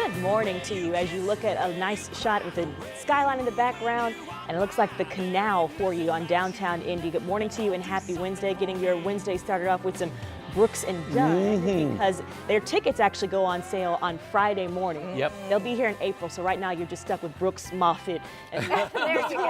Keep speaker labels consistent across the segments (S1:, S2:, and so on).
S1: Good morning to you as you look at a nice shot with the skyline in the background, and it looks like the canal for you on downtown Indy. Good morning to you and happy Wednesday. Getting your Wednesday started off with some Brooks and Dunn because their tickets actually go on sale on Friday morning.
S2: Yep.
S1: They'll be here in April, so right now you're just stuck with Brooks, Moffitt. And
S3: there you go.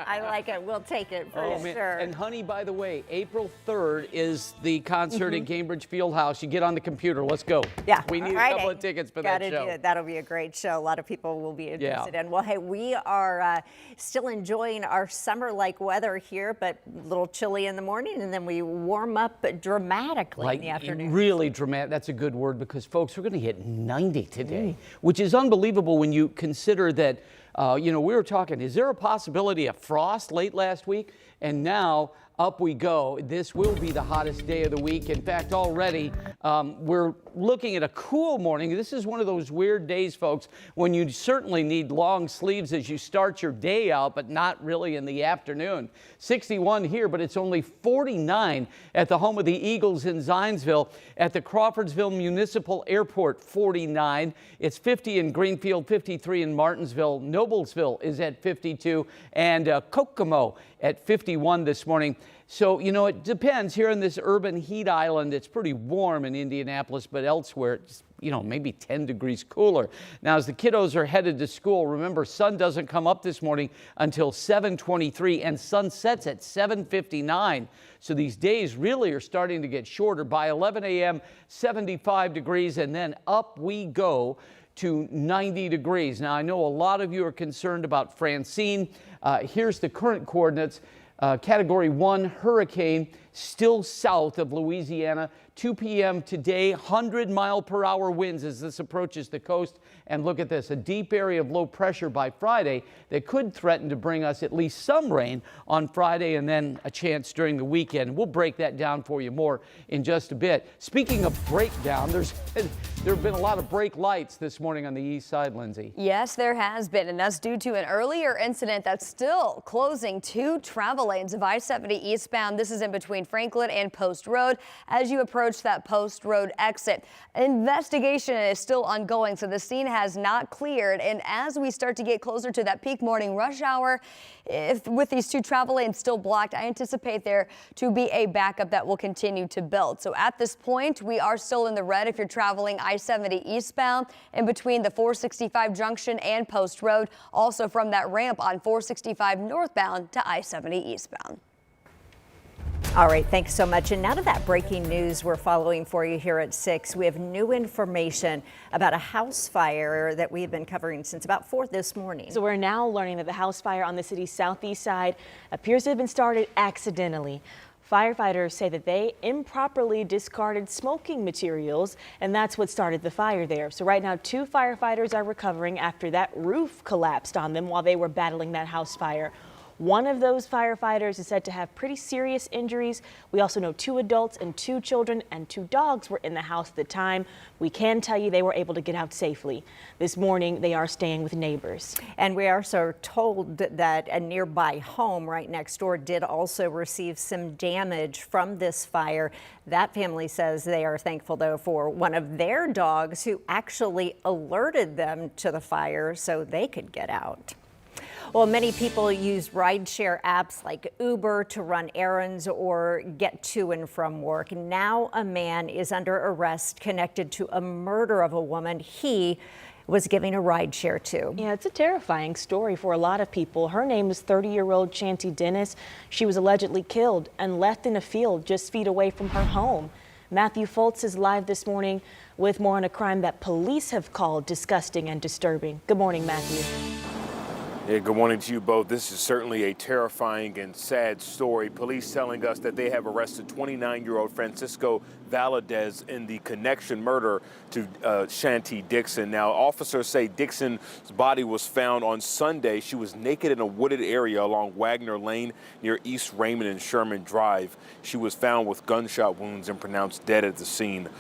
S3: I like it. We'll take it for sure.
S2: And honey, by the way, April 3rd is the concert at Cambridge Fieldhouse. You get on the computer. Let's go.
S3: Yeah.
S2: We need a couple of tickets for that show.
S3: That'll be a great show. A lot of people will be interested in. Well, hey, we are still enjoying our summer-like weather here, but a little chilly in the morning, and then we warm up dramatically in the afternoon.
S2: Really dramatic. That's a good word because, folks, we're going to hit 90 today, which is unbelievable when you consider that, we were talking, is there a possibility of frost late last week? And now up we go. This will be the hottest day of the week. In fact, already we're looking at a cool morning. This is one of those weird days, folks, when you certainly need long sleeves as you start your day out, but not really in the afternoon. 61 here, but it's only 49 at the home of the Eagles in Zionsville. At the Crawfordsville Municipal Airport, 49. It's 50 in Greenfield, 53 in Martinsville. Noblesville is at 52, and Kokomo at 51 this morning. So, it depends. Here in this urban heat island, it's pretty warm in Indianapolis, but elsewhere, it's, maybe 10 degrees cooler. Now, as the kiddos are headed to school, remember, sun doesn't come up this morning until 7:23, and sun sets at 7:59. So these days really are starting to get shorter. By 11 a.m., 75 degrees, and then up we go to 90 degrees. Now, I know a lot of you are concerned about Francine. Here's the current coordinates. Category 1 hurricane still south of Louisiana. 2 p.m. today, 100-mile-per-hour winds as this approaches the coast. And look at this, a deep area of low pressure by Friday that could threaten to bring us at least some rain on Friday and then a chance during the weekend. We'll break that down for you more in just a bit. Speaking of breakdown, there have been a lot of brake lights this morning on the east side, Lindsay.
S4: Yes, there has been, and that's due to an earlier incident that's still closing 2 travel lanes of I-70 eastbound. This is in between Franklin and Post Road as you approach that Post Road exit. Investigation is still ongoing, so the scene has not cleared. And as we start to get closer to that peak morning rush hour, with these 2 travel lanes still blocked, I anticipate there to be a backup that will continue to build. So at this point, we are still in the red if you're traveling I-70 eastbound in between the 465 junction and Post Road. Also from that ramp on 465 northbound to I-70 eastbound.
S3: All right, thanks so much. And now to that breaking news we're following for you here at 6. We have new information about a house fire that we've been covering since about 4 this morning.
S1: So we're now learning that the house fire on the city's southeast side appears to have been started accidentally. Firefighters say that they improperly discarded smoking materials, and that's what started the fire there. So right now, 2 firefighters are recovering after that roof collapsed on them while they were battling that house fire. One of those firefighters is said to have pretty serious injuries. We also know 2 adults and 2 children and 2 dogs were in the house at the time. We can tell you they were able to get out safely. This morning, they are staying with neighbors.
S3: And we are also told that a nearby home right next door did also receive some damage from this fire. That family says they are thankful, though, for one of their dogs who actually alerted them to the fire so they could get out. Well, many people use rideshare apps like Uber to run errands or get to and from work. Now a man is under arrest connected to a murder of a woman he was giving a rideshare to.
S1: Yeah, it's a terrifying story for a lot of people. Her name is 30-year-old Shanti Dennis. She was allegedly killed and left in a field just feet away from her home. Matthew Foltz is live this morning with more on a crime that police have called disgusting and disturbing. Good morning, Matthew.
S5: Yeah, good morning to you both. This is certainly a terrifying and sad story. Police telling us that they have arrested 29-year-old Francisco Valadez in the connection murder to Shanti Dixon. Now, officers say Dixon's body was found on Sunday. She was naked in a wooded area along Wagner Lane near East Raymond and Sherman Drive. She was found with gunshot wounds and pronounced dead at the scene.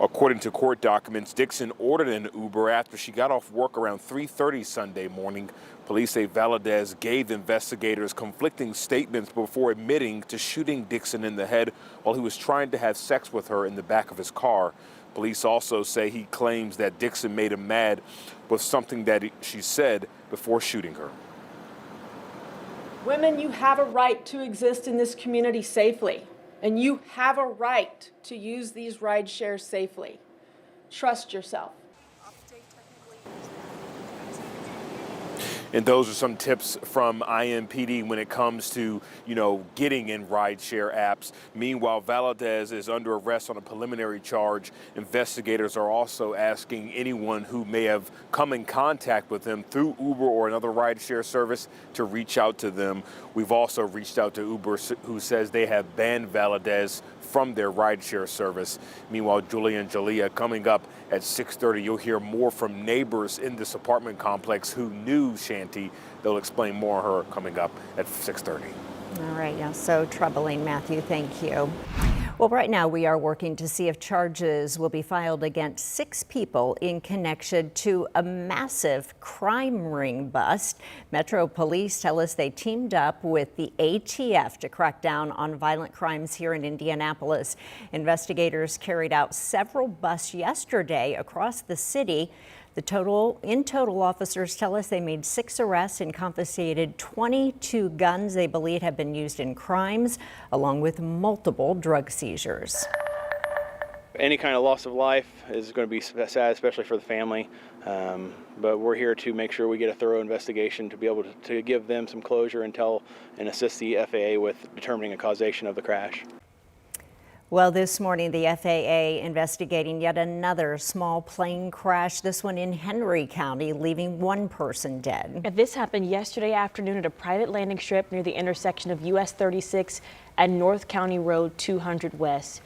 S5: According to court documents, Dixon ordered an Uber after she got off work around 3:30 Sunday morning. Police say Valadez gave investigators conflicting statements before admitting to shooting Dixon in the head while he was trying to have sex with her in the back of his car. Police also say he claims that Dixon made him mad with something that she said before shooting her.
S6: Women, you have a right to exist in this community safely, and you have a right to use these ride shares safely. Trust yourself.
S5: And those are some tips from IMPD when it comes to, getting in rideshare apps. Meanwhile, Valadez is under arrest on a preliminary charge. Investigators are also asking anyone who may have come in contact with him through Uber or another rideshare service to reach out to them. We've also reached out to Uber, who says they have banned Valadez from their rideshare service. Meanwhile, Julia and Jalea, coming up at 6:30, you'll hear more from neighbors in this apartment complex who knew Shanti. They'll explain more on her coming up at 6:30.
S3: All right, yeah, so troubling, Matthew. Thank you. Well, right now we are working to see if charges will be filed against 6 people in connection to a massive crime ring bust. Metro Police tell us they teamed up with the ATF to crack down on violent crimes here in Indianapolis. Investigators carried out several busts yesterday across the city. In total, officers tell us they made 6 arrests and confiscated 22 guns they believe have been used in crimes, along with multiple drug seizures.
S7: Any kind of loss of life is going to be sad, especially for the family. But we're here to make sure we get a thorough investigation to be able to give them some closure and assist the FAA with determining a causation of the crash.
S3: Well, this morning, the FAA investigating yet another small plane crash, this one in Henry County, leaving 1 person dead.
S1: This happened yesterday afternoon at a private landing strip near the intersection of US 36 and North County Road 200 West.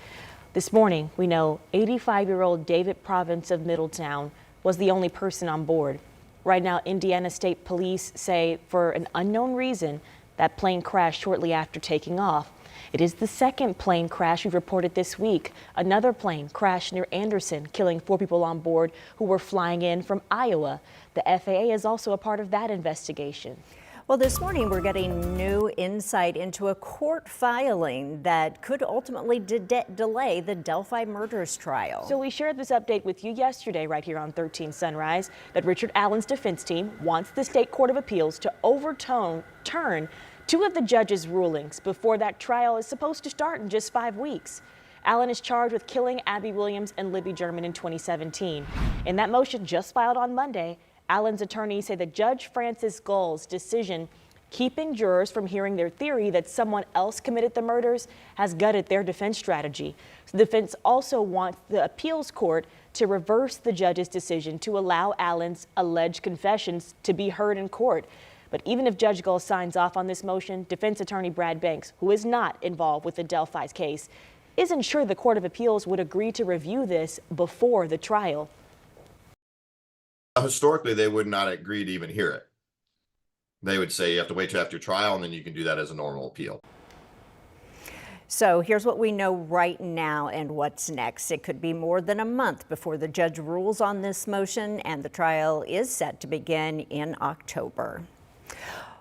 S1: This morning, we know 85-year-old David Province of Middletown was the only person on board. Right now, Indiana State Police say for an unknown reason that plane crashed shortly after taking off. It is the second plane crash we've reported this week. Another plane crashed near Anderson, killing 4 people on board who were flying in from Iowa. The FAA is also a part of that investigation.
S3: Well, this morning we're getting new insight into a court filing that could ultimately delay the Delphi murders trial.
S1: So we shared this update with you yesterday right here on 13 Sunrise that Richard Allen's defense team wants the State Court of Appeals to overturn 2 of the judge's rulings before that trial is supposed to start in just 5 weeks. Allen is charged with killing Abby Williams and Libby German in 2017. In that motion just filed on Monday, Allen's attorneys say that Judge Francis Gull's decision keeping jurors from hearing their theory that someone else committed the murders has gutted their defense strategy. The defense also wants the appeals court to reverse the judge's decision to allow Allen's alleged confessions to be heard in court. But even if Judge Gull signs off on this motion, defense attorney Brad Banks, who is not involved with the Delphi's case, isn't sure the Court of Appeals would agree to review this before the trial.
S8: Historically, they would not agree to even hear it. They would say you have to wait till after trial and then you can do that as a normal appeal.
S3: So here's what we know right now and what's next. It could be more than a month before the judge rules on this motion, and the trial is set to begin in October.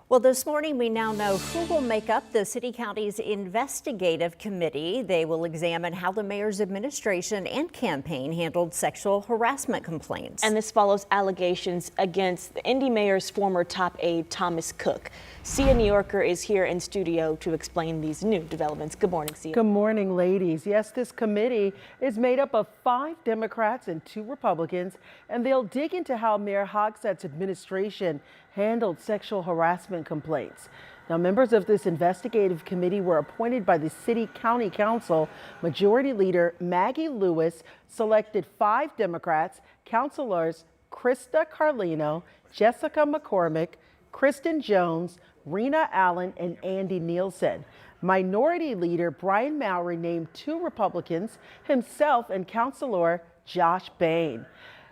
S3: Well, this morning we now know who will make up the City County's investigative committee. They will examine how the mayor's administration and campaign handled sexual harassment complaints.
S1: And this follows allegations against the Indy mayor's former top aide, Thomas Cook. Sia New Yorker is here in studio to explain these new developments. Good morning, Sia.
S9: Good morning, ladies. Yes, this committee is made up of 5 Democrats and 2 Republicans, and they'll dig into how Mayor Hogshead's administration handled sexual harassment complaints. Now, members of this investigative committee were appointed by the City County Council. Majority Leader Maggie Lewis selected 5 Democrats, councilors Krista Carlino, Jessica McCormick, Kristen Jones, Rena Allen, and Andy Nielsen. Minority Leader Brian Mowry named 2 Republicans, himself and Councilor Josh Bain.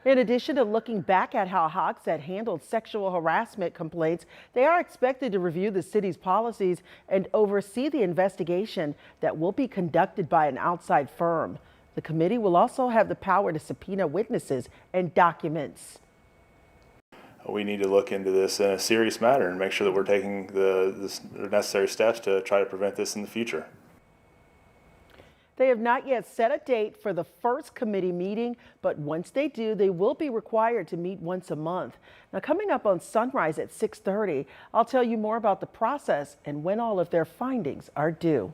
S9: In addition to looking back at how Hogshead handled sexual harassment complaints, they are expected to review the city's policies and oversee the investigation that will be conducted by an outside firm. The committee will also have the power to subpoena witnesses and documents.
S10: We need to look into this in a serious matter and make sure that we're taking the necessary steps to try to prevent this in the future.
S9: They have not yet set a date for the first committee meeting, but once they do, they will be required to meet once a month. Now, coming up on Sunrise at 6:30, I'll tell you more about the process and when all of their findings are due.